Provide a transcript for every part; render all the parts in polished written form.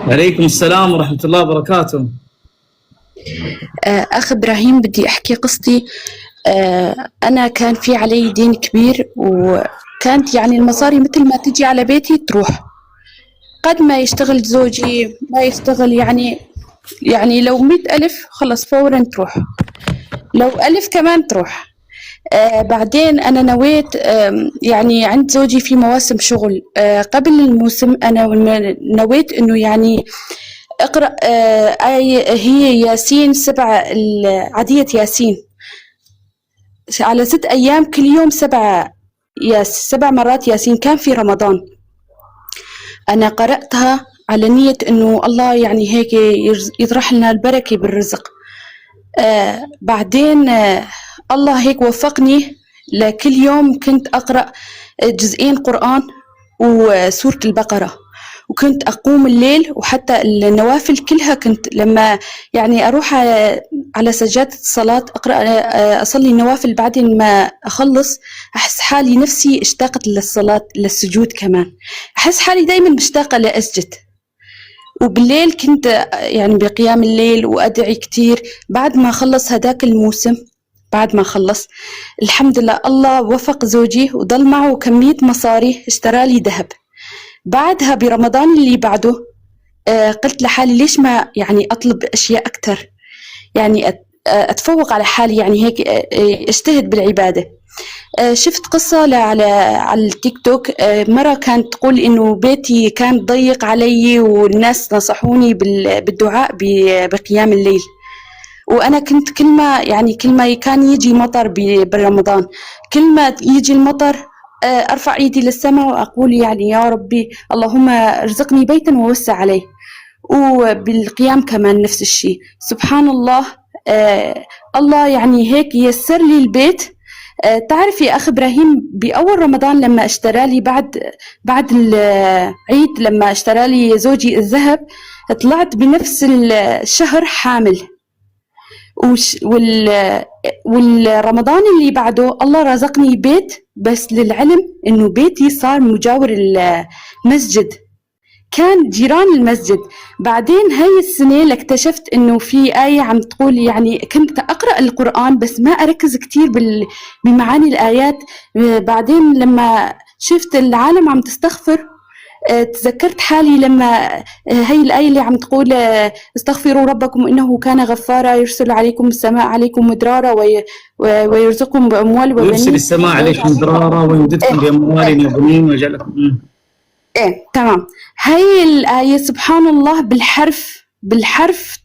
عليكم السلام ورحمة الله وبركاته. أخ إبراهيم، بدي أحكي قصتي. أنا كان في علي دين كبير، وكانت يعني المصاري مثل ما تجي على بيتي تروح. قد ما يشتغل زوجي ما يشتغل، يعني لو 100,000 خلص فورا تروح، لو 1000 كمان تروح. بعدين أنا نويت، يعني عند زوجي في مواسم شغل. قبل الموسم أنا نويت إنه يعني اقرأ آية هي ياسين 7، عادية ياسين على 6 أيام، كل يوم 7 مرات ياسين. كان في رمضان أنا قرأتها على نية إنه الله يعني هيك يطرح لنا البركة بالرزق. بعدين الله هيك وفقني، لكل يوم كنت أقرأ جزئين قرآن وسورة البقرة، وكنت أقوم الليل، وحتى النوافل كلها كنت لما يعني أروح على سجادة الصلاة أصلي النوافل، بعدين ما أخلص أحس حالي نفسي اشتاقت للصلاة، للسجود كمان أحس حالي دايما مشتاقة لأسجد. وبالليل كنت يعني بقيام الليل وأدعي كتير. بعد ما خلص هداك الموسم، بعد ما خلص الحمد لله الله وفق زوجي وضل معه كمية مصاري، اشترى لي ذهب. بعدها برمضان اللي بعده قلت لحالي ليش ما يعني أطلب أشياء أكتر، يعني أتفوق على حالي، يعني هيك اجتهد بالعبادة. شفت قصة على التيك توك، مرة كانت تقول إنه بيتي كان ضيق علي، والناس نصحوني بالدعاء بقيام الليل. وأنا كنت كل ما كان يجي مطر برمضان، كل ما يجي المطر أرفع إيدي للسماء وأقول يعني يا ربي اللهم ارزقني بيتا ووسع عليه. وبالقيام كمان نفس الشيء. سبحان الله، الله يعني هيك يسر لي البيت. تعرف يا أخ إبراهيم، بأول رمضان لما اشترى لي بعد العيد، لما اشترى لي زوجي الذهب، طلعت بنفس الشهر حامل. والرمضان اللي بعده الله رزقني بيت، بس للعلم إنه بيتي صار مجاور المسجد، كان جيران المسجد. بعدين هاي السنة اكتشفت إنه في آية عم تقول، يعني كنت أقرأ القرآن بس ما أركز كتير بمعاني الآيات. بعدين لما شفت العالم عم تستغفر، تذكرت حالي لما هاي الآية اللي عم تقول استغفروا ربكم إنه كان غفارا يرسل عليكم السماء عليكم مدرارا ويرزقكم بأموال وبنين، ويرسل السماء عليكم مدرارا ويمددكم بأموال وبنين ويجعلكم. تمام. هاي الآية سبحان الله بالحرف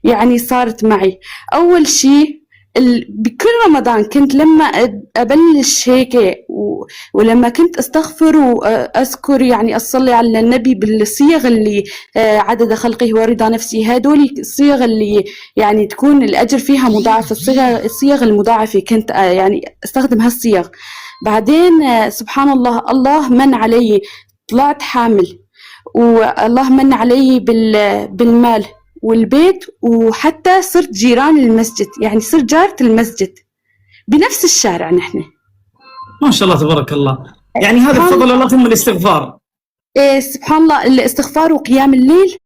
يعني صارت معي. أول شيء بكل رمضان كنت لما أبلش هيك ولما كنت أستغفر وأذكر يعني أصلي على النبي بالصيغ اللي عدد خلقه ورضا نفسي، هدول الصيغ اللي يعني تكون الأجر فيها مضاعف، الصيغ المضاعفة كنت يعني أستخدم هالصيغ. بعدين سبحان الله، الله من علي، طلعت حامل، والله من علي بالمال والبيت، وحتى صرت جيران المسجد، يعني صرت جارة المسجد بنفس الشارع نحن. ما شاء الله تبارك الله. يعني هذا بفضل الله ثم الاستغفار. سبحان الله، الاستغفار وقيام الليل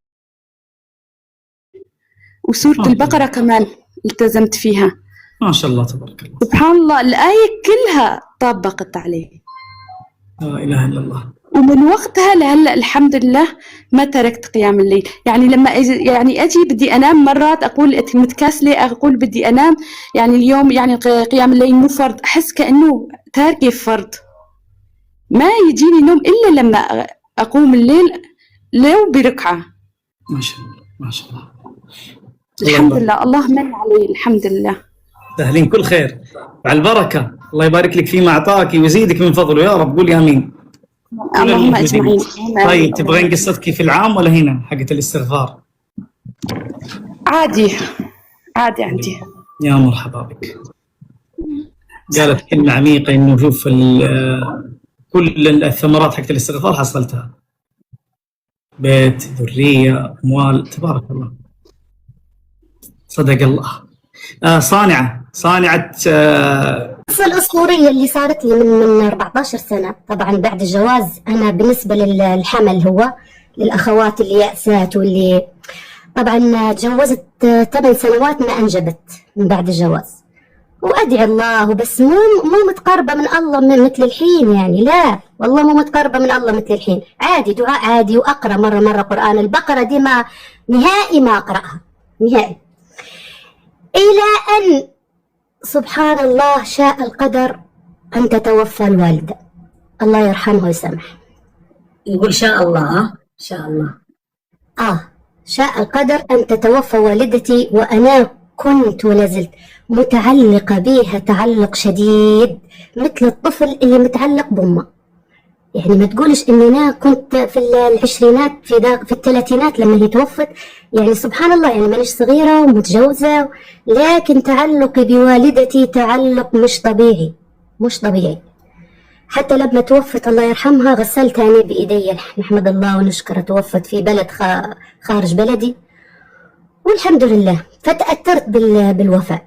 وسورة البقرة كمان التزمت فيها. ما شاء الله تبارك الله. سبحان الله، الآية كلها طبقت عليه. لا إله إلا الله. ومن وقتها لهلا الحمد لله ما تركت قيام الليل. يعني لما أجي بدي أنام، مرات أقول متكاسلة، أقول بدي أنام، يعني اليوم يعني قيام الليل مو فرض، أحس كأنه تاركة فرض، ما يجيني نوم إلا لما أقوم الليل لو بركعة. ما شاء الله ما شاء الله. الحمد لله، الله من علي، الحمد لله. تهلين كل خير وعلى البركة. الله يبارك لك فيما أعطاك ويزيدك من فضله يا رب. قول آمين. اللهم أجمعين. طيب تبغين قصتك في العام ولا هنا حقة الاستغفار؟ عادي عندي. يا مرحبا بك. قالت كلمة عميقة، إنه شوف كل الثمرات حقة الاستغفار حصلتها، بيت، ذرية، أموال، تبارك الله. صدق الله. صانعة القصة الأسطورية اللي صارت لي من 14 سنة. طبعا بعد الجواز أنا بالنسبة للحمل هو للأخوات اللي يأسات واللي طبعا تجوزت 8 سنوات ما أنجبت من بعد الجواز، وأدعي الله بس مو متقربة من الله مثل الحين يعني، لا والله مو متقربة من الله مثل الحين، عادي دعاء عادي، وأقرأ مرة قرآن. البقرة دي ما نهائي ما أقرأها نهائي، إلى أن سبحان الله شاء القدر أن تتوفى الوالدة، الله يرحمها ويسامحها. نقول شاء الله شاء الله. شاء القدر أن تتوفى والدتي، وأنا كنت ولا زلت متعلقة بها تعلق شديد مثل الطفل اللي متعلق بأمه. يعني ما تقولش إني أنا كنت في العشرينات في الثلاثينات لما هي توفت، يعني سبحان الله، يعني مانيش صغيرة ومتجوزة، لكن تعلقي بوالدتي تعلق مش طبيعي. حتى لما توفت الله يرحمها غسلتها أنا بإيدي، نحمد الله ونشكره، توفت في بلد خارج بلدي والحمد لله. فتأثرت بالوفاة.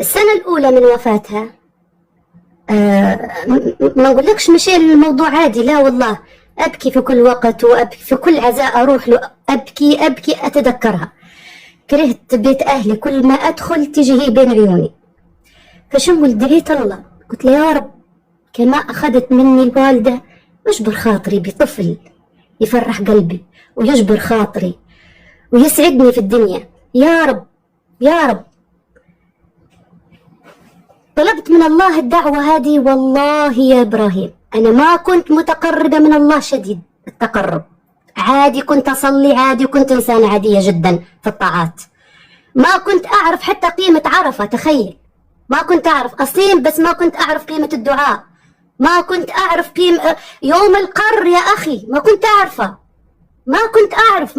السنة الأولى من وفاتها ما أقولكش مشي الموضوع عادي، لا والله أبكي في كل وقت، وأبكي في كل عزاء أروح له، أبكي أتذكرها. كرهت بيت أهلي، كل ما أدخل تيجي هي بين عيوني. فشو دعيت الله، قلت له يا رب كما أخذت مني الوالدة يجبر خاطري بطفل يفرح قلبي ويجبر خاطري ويسعدني في الدنيا، يا رب يا رب. طلبت من الله الدعوة هذه، والله يا إبراهيم أنا ما كنت متقربة من الله شديد التقرب، عادي كنت أصلي عادي، وكنت إنسانة عادية جدا في الطاعات، ما كنت أعرف حتى قيمة عرفة، تخيل ما كنت أعرف أصيم، بس ما كنت أعرف قيمة الدعاء، ما كنت أعرف قيمة يوم القر يا أخي، ما كنت أعرفه، ما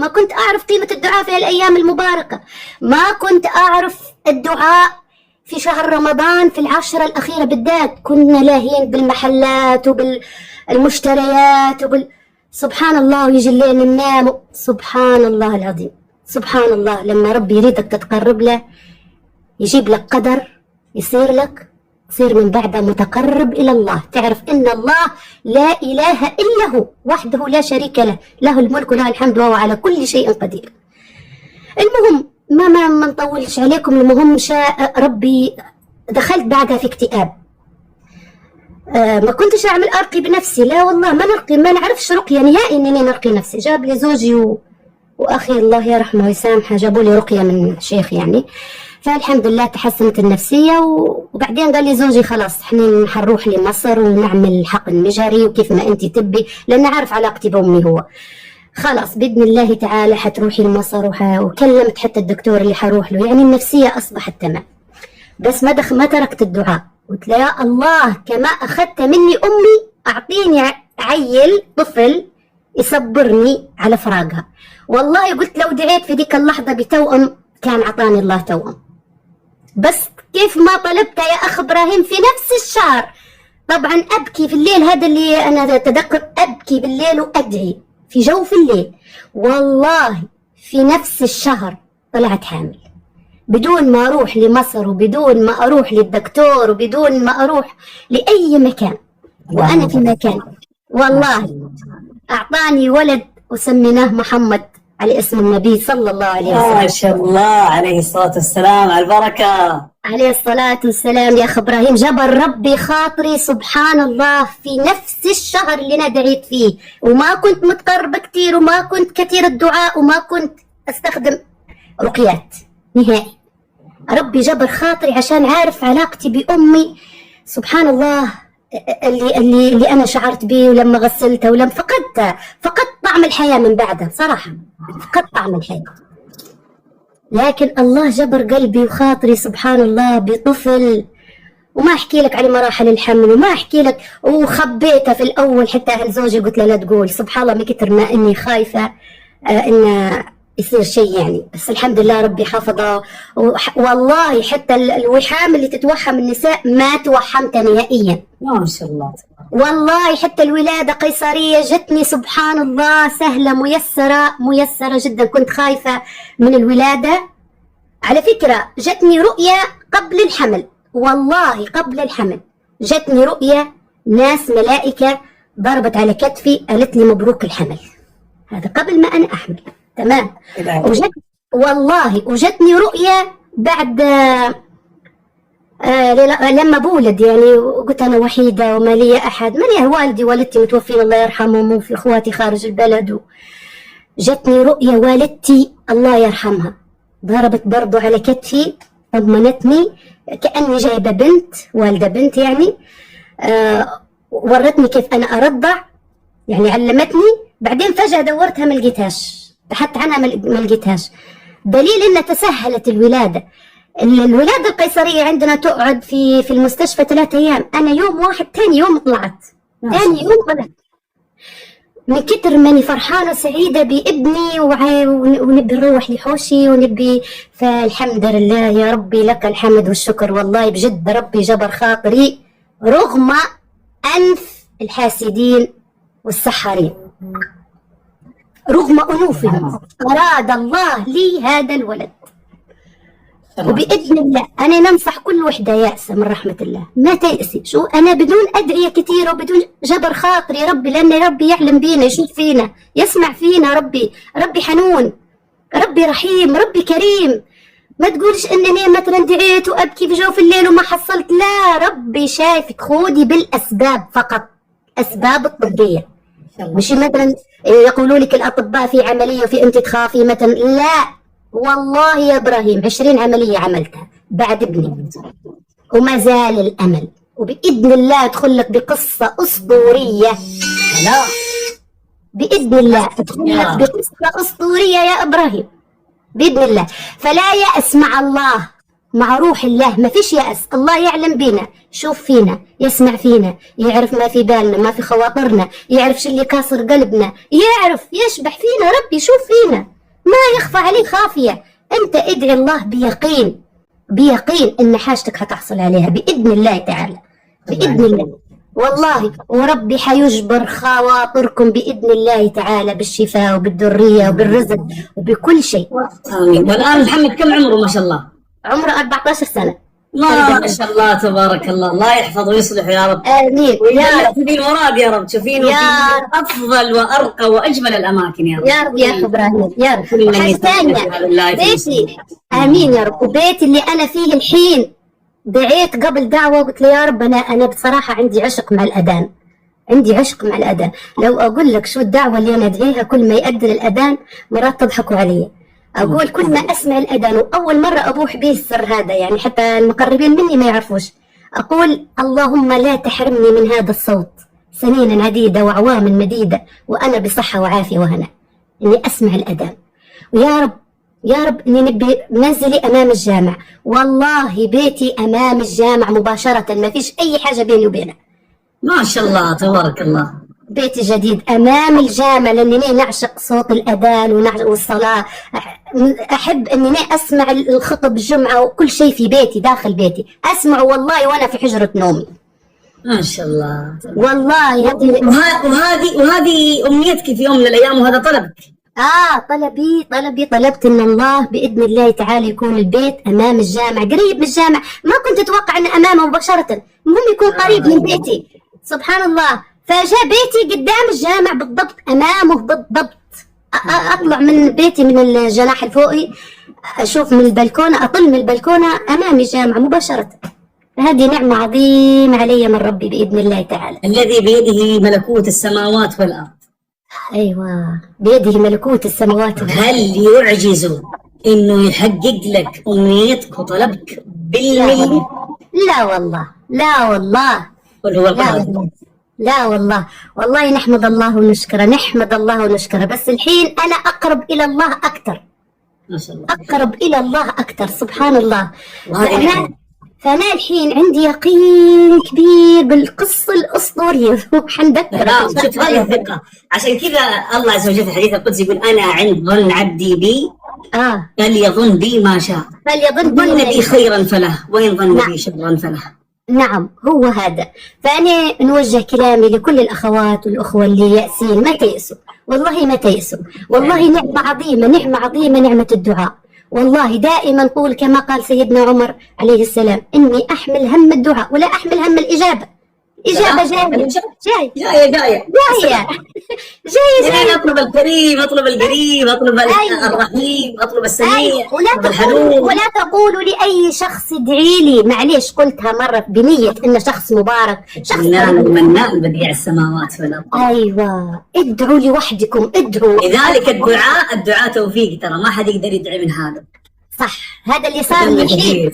كنت أعرف قيمة الدعاء في الأيام المباركة، ما كنت أعرف الدعاء في شهر رمضان في العشرة الأخيرة بالذات. كنا لاهين بالمحلات وبالمشتريات سبحان الله، ويجي الليل ننام، سبحان الله العظيم، سبحان الله. لما ربي يريدك تتقرب له يجيب لك قدر يصير لك، تصير من بعدها متقرب إلى الله، تعرف إن الله لا إله إلا هو وحده لا شريك له، له الملك وله الحمد وهو على كل شيء قدير. المهم ما نطولش عليكم، المهم شاء ربي دخلت بعدها في اكتئاب. ما كنتش أعمل أرقي بنفسي، لا والله ما نرقي، ما نعرفش رقية نهائي إنني نرقي نفسي. جاب لي زوجي وأخي الله يرحمه ويسامحه، جابوا لي رقية من شيخ يعني، فالحمد لله تحسنت النفسية. وبعدين قال لي زوجي خلاص احنا حنروح لمصر ونعمل حقن مجهري وكيف ما انت تبي، لأن عارف علاقتي بأمي هو، خلاص بإذن الله تعالى حتروحي لمصر. وكلمت حتى الدكتور اللي حروح له، يعني النفسية أصبحت تمام، بس ما تركت الدعاء. قلت له يا الله كما أخذت مني أمي أعطيني عيل طفل يصبرني على فراقها. والله قلت لو دعيت في ذيك اللحظة بتوأم كان عطاني الله توأم، بس كيف ما طلبتها يا أخ إبراهيم في نفس الشهر. طبعا أبكي في الليل، هذا اللي أنا أتذكر، أبكي بالليل وأدعي في جوف الليل. والله في نفس الشهر طلعت حامل، بدون ما أروح لمصر وبدون ما أروح للدكتور وبدون ما أروح لأي مكان، وأنا في مكان. والله أعطاني ولد وسميناه محمد على اسم النبي صلى الله عليه وسلم. ما شاء الله عليه الصلاة والسلام، على البركة عليه الصلاة والسلام. يا أخ إبراهيم جبر ربي خاطري سبحان الله في نفس الشهر اللي أنا دعيت فيه، وما كنت متقربة كتير، وما كنت كثير الدعاء، وما كنت أستخدم رقيات نهائي. ربي جبر خاطري عشان عارف علاقتي بأمي، سبحان الله، اللي أنا شعرت به، ولما غسلتها ولما فقدت طعم الحياة من بعدها صراحة، فقدت طعم الحياة. لكن الله جبر قلبي وخاطري سبحان الله بطفل. وما أحكي لك على مراحل الحمل، وما أحكي لك، وخبيتها في الأول حتى أهل زوجي قلت له لا تقول، سبحان الله من كتر ما إني خايفة إن يصير شيء يعني، بس الحمد لله ربي حفظه. والله حتى الوحام اللي تتوحم النساء ما توحمتها نهائيا، ما شاء الله. والله حتى الولادة قيصرية جتني سبحان الله سهلة ميسرة جدا. كنت خايفة من الولادة، على فكرة جتني رؤية قبل الحمل، والله قبل الحمل جتني رؤية، ناس ملائكة ضربت على كتفي قالت لي مبروك الحمل. هذا قبل ما أنا أحمل. تمام. إلهي. والله وجتني رؤية بعد لما بولد، يعني قلت أنا وحيدة وما لي أحد، ما لي والدي والدتي متوفين الله يرحمهم، وفي إخواتي خارج البلد. جتني رؤية والدتي الله يرحمها ضربت برضو على كتفي، طمنتني كأني جايبة بنت، والدة بنت يعني، ورتني كيف أنا أرضع، يعني علمتني. بعدين فجأة دورتها ما لقيتهاش، بحثت عنها ما لقيتهاش، دليل إن تسهلت الولادة. الولادة القيصرية عندنا تقعد في المستشفى 3 أيام، أنا يوم واحد، ثاني يوم طلعت، ثاني يوم طلعت. من كتر ماني فرحانة وسعيدة بابني ونبي نروح لحوشي ونبي، فالحمد لله يا ربي لك الحمد والشكر، والله بجد ربي جبر خاطري رغم أنف الحاسدين والسحرين، رغم أنوفهم أراد الله لي هذا الولد. وبإذن الله أنا ننصح كل وحدة يائسة من رحمة الله ما تيأسي. شو أنا بدون أدعية كثيرة وبدون جبر خاطر يا ربي، لأن ربي يعلم بينا، يشوف فينا، يسمع فينا. ربي حنون، ربي رحيم، ربي كريم. ما تقولش إنني مثلا دعيت وأبكي في جوف الليل وما حصلت، لا، ربي شايفك. خودي بالأسباب فقط، أسباب الطبية، مش مثلا يقولوا لك الأطباء في عملية وفي أنت تخافي مثلا، لا والله يا إبراهيم 20 عملية عملتها بعد ابني وما زال الأمل، وبإذن الله أدخل لك بقصة أسطورية. لا بإذن الله أدخل لك بقصة أسطورية يا إبراهيم بإذن الله. فلا يأس مع الله، مع روح الله ما فيش يأس. الله يعلم بينا، شوف فينا، يسمع فينا، يعرف ما في بالنا، ما في خواطرنا، يعرف شو اللي كاسر قلبنا، يعرف يشبح فينا. ربي يشوف فينا، ما يخفى عليه خافية. أنت ادعي الله بيقين، بيقين إن حاجتك هتحصل عليها بإذن الله تعالى، بإذن الله والله. وربي حيجبر خواطركم بإذن الله تعالى بالشفاء وبالذرية وبالرزق وبكل شيء. آمين. والآن محمد كم عمره ما شاء الله؟ عمره 14 سنة. ما شاء الله تبارك الله، الله يحفظه ويصلحه يا رب. آمين يا رب. تبين مراد يا رب، تشوفينه في أفضل وأرقى وأجمل الأماكن يا رب. يا رب يا إبراهيم يا رب. وحاجة ثانية بيتي، آمين يا رب. وبيتي اللي أنا فيه الحين دعيت قبل دعوة وقلت له يا رب أنا بصراحة عندي عشق مع الأذان، عندي عشق مع الأذان. لو أقول لك شو الدعوة اللي أنا أدعيها كل ما يأذن الأذان مرات تضحكوا علي. أقول كل ما أسمع الأذان، وأول مرة أبوح به السر هذا، يعني حتى المقربين مني ما يعرفوش، أقول اللهم لا تحرمني من هذا الصوت سنين عديدة وأعوام مديدة وأنا بصحة وعافية وهنا، إني أسمع الأذان. ويا رب يا رب إني نبي منزلي أمام الجامع، والله بيتي أمام الجامع مباشرة، ما فيش أي حاجة بيني وبينه. ما شاء الله تبارك الله. بيتي جديد أمام الجامع، لأنني نعشق صوت الأذان والصلاة. أحب أنني أسمع الخطب الجمعة وكل شيء في بيتي، داخل بيتي أسمع والله وأنا في حجرة نومي. ما شاء الله والله. وهذه أمنيتك في يوم من الأيام، وهذا طلبك. طلبت ان الله باذن الله تعالى يكون البيت امام الجامع، قريب من الجامع. ما كنت اتوقع ان امامه مباشره، المهم يكون قريب من بيتي. سبحان الله، فجاء بيتي قدام الجامع بالضبط، امامه بالضبط. اطلع من بيتي من الجناح الفوقي، اشوف من البلكونه، اطل من البلكونه امامي الجامع مباشره. هذه نعمه عظيمه علي من ربي باذن الله تعالى، الذي بيده ملكوت السماوات والارض. ايوه، بيده ملكوت السماوات والارض. هل يعجز انه يحقق لك امنيتك وطلبك بالملي؟ لا والله، لا والله، قل هو القادر. لا والله، والله نحمد الله ونشكره، نحمد الله ونشكره. بس الحين أنا أقرب إلى الله أكثر، ما شاء الله، أقرب إلى الله أكثر. سبحان الله. فأنا الحين عندي يقين كبير بالقصة الأسطورية. حنذكر. شوف هذه الثقة، عشان كذا الله عز وجل في الحديث القدسي يقول أنا عند ظن عبدي بي فليظن بي ما شاء، ظن بي خيرا فله وإن ظن بي شرا فله. نعم، هو هذا. فأنا نوجه كلامي لكل الأخوات والأخوة اللي يأسين، ما تيأسوا، والله ما تيأسوا، والله نعمة عظيمة، نعمة عظيمة، نعمة الدعاء. والله دائما نقول كما قال سيدنا عمر عليه السلام: إني أحمل هم الدعاء ولا أحمل هم الإجابة. إجابة جاية جاية جاية. اطلب الكريم، اطلب القريب، اطلب الرحيم، اطلب السميع، اطلب الحنون. ولا تقولوا لأي شخص ادعي لي، معليش قلتها مرة بنية إنه شخص مبارك، شخص المنان بديع السماوات والأرض. أيوة، ادعوا لوحدكم، ادعوا. لذلك الدعاء توفيق، ترى ما حد يقدر يدعي من هذا. صح، هذا اللي صار لي فيه.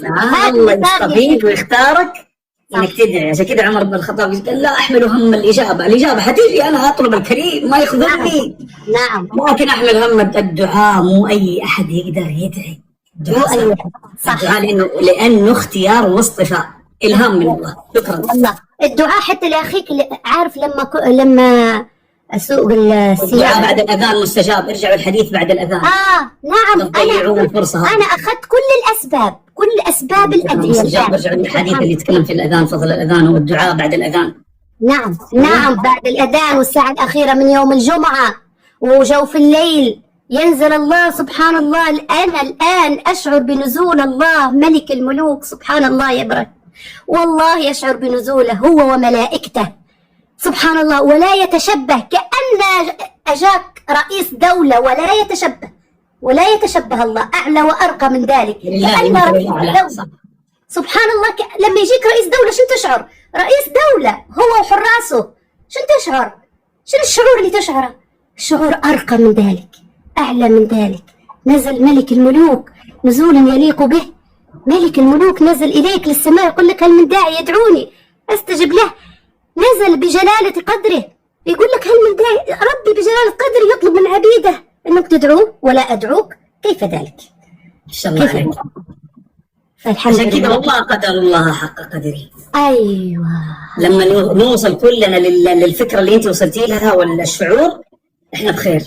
الله يصطفيك ويختارك انك تدعي. عشان كذا عمر بن الخطاب قال لا احمل هم الإجابة حتيجي، انا اطلب الكريم ما يخذلني. نعم. لكن احمل هم الدعاء، مو اي احد يقدر يدعي. مو أي أحد. صح. الدعاء لانه اختيار واصطفاء، الهام من الله. شكرا. والله الدعاء حتى لاخيك، عارف لما اسوق السيارة بعد الاذان مستجاب، ارجعوا الحديث بعد الاذان. نعم. تضيعون الفرصة. انا اخذت كل اسباب الادعية. ارجعوا للحديث اللي يتكلم في الاذان، فضل الاذان والدعاء بعد الاذان. نعم بعد الاذان والساعة الاخيرة من يوم الجمعة وجوف الليل ينزل الله. سبحان الله، انا الان اشعر بنزول الله ملك الملوك. سبحان الله يا برد، والله يشعر بنزوله هو وملائكته. سبحان الله، ولا يتشبه، كأن أجاك رئيس دولة، ولا يتشبه الله، أعلى وأرقى من ذلك. كأن رئيس دولة. سبحان الله، لما يجيك رئيس دولة شنو تشعر؟ رئيس دولة هو وحراسه، شنو تشعر؟ شنو الشعور اللي تشعره؟ شعور أرقى من ذلك، أعلى من ذلك. نزل ملك الملوك نزولا يليق به. ملك الملوك نزل إليك للسماء يقول لك هل من داعي يدعوني أستجب له. نزل بجلالة قدره يقول لك هل من داعي، ربي بجلالة قدره يطلب من عبيده انك تدعوه ولا ادعوك، كيف ذلك؟ ان شاء الله عليك. عشان كذا والله قدر الله حق قدره. ايوه، لما نوصل كلنا للفكره اللي انت وصلتي لها والشعور، احنا بخير.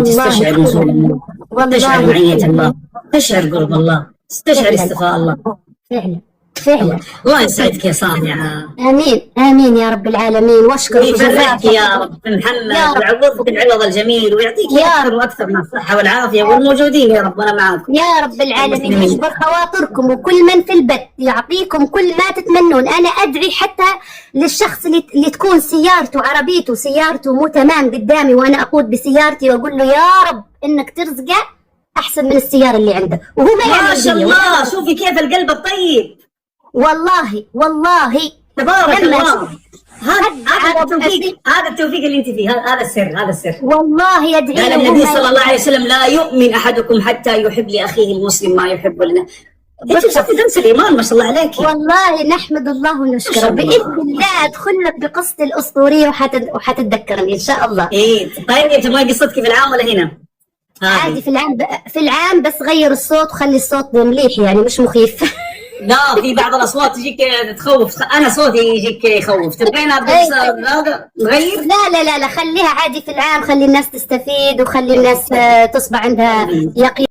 تستشعر نزول الله، تشعر معية الله، تشعر قرب الله، تستشعر استفاء الله. فعلا الله يسعدك يا صانعة. امين يا رب العالمين، واشكر ويجزاك يا رب محمد، ويعوضك العوض الجميل، ويعطيك اكثر واكثر من الصحه والعافيه والموجودين يا رب، وانا معاكم يا رب العالمين. يجبر خواطركم، وكل من في البث يعطيكم كل ما تتمنون. انا ادعي حتى للشخص اللي تكون سيارته مو تمام قدامي، وانا اقود بسيارتي واقول له يا رب انك ترزقه احسن من السياره اللي عنده، وهو ما شاء الله. شوفي كيف القلب الطيب، والله تبارك الله. هذا التوفيق اللي انت فيه، هذا السر. والله يدعي. قال النبي صلى الله عليه وسلم لا يؤمن احدكم حتى يحب لاخيه المسلم ما يحب لنا. انت شفتي درس الايمان ما شاء الله عليك. والله نحمد الله ونشكره. باذن الله ادخل لك بقصتي الاسطوريه وحتتذكرني ان شاء الله. طيب انت ما قصتك في العام ولا هنا؟ عادي في العام بس غير الصوت وخلي الصوت مليح، يعني مش مخيف. لا، في بعض الاصوات تجيك تخوف، انا صوتي يجيك يخوف. تبغين نغير؟ لا خليها عادي في العام، خلي الناس تستفيد وخلي الناس تصبح عندها يقين.